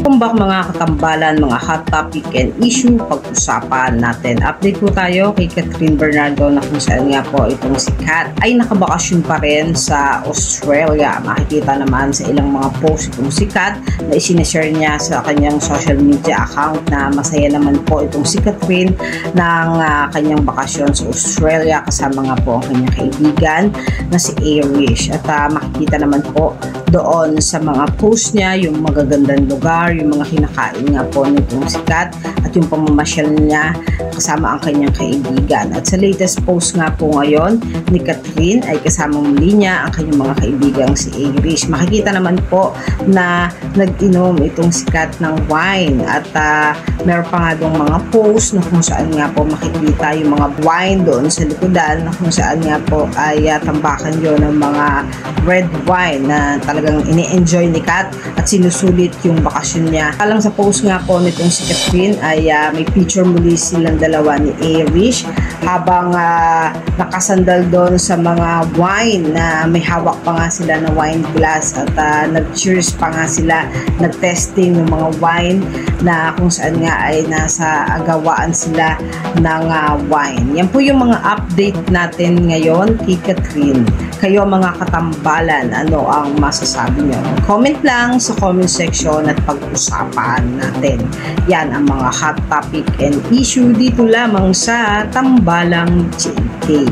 Kumbak mga katambalan, mga hot topic and issue, pag-usapan natin. Update po tayo kay Catherine Bernardo na kung saan nga po itong si Kat ay nakabakasyon pa rin sa Australia. Makikita naman sa ilang mga post itong si Kat na isinashare niya sa kanyang social media account na masaya naman po itong si Catherine ng kanyang bakasyon sa Australia kasama nga po ang kanyang kaibigan na si Irish. At makikita naman po doon sa mga post niya yung magagandang lugar, yung mga kinakain nga po nitong si Kat at yung pamamasyal niya kasama ang kanyang kaibigan. At sa latest post nga po ngayon ni Catherine ay kasama muli niya ang kanyang mga kaibigang si Irish. Makikita naman po na nag-inom itong si Kat ng wine at meron pa nga doong mga post na kung saan nga po makikita yung mga wine doon sa likodan na kung saan nga po ay tambakan yun ng mga red wine na talagang ini-enjoy ni Kat at sinusulit yung bakasyon niya. Alang sa post nga po nitong si Catherine ay may picture muli silang dalawa ni Irish habang nakasandal doon sa mga wine na may hawak pa nga sila na wine glass at nag-cheers pa nga sila, nag-testing ng mga wine na kung saan nga ay nasa agawaan sila ng wine. Yan po yung mga update natin ngayon kay Catherine. Kayo mga katambalan, ano ang masasabi nyo? Comment lang sa comment section at pag-usapan natin. Yan ang mga hot topic and issue dito lamang sa Tambalang JK.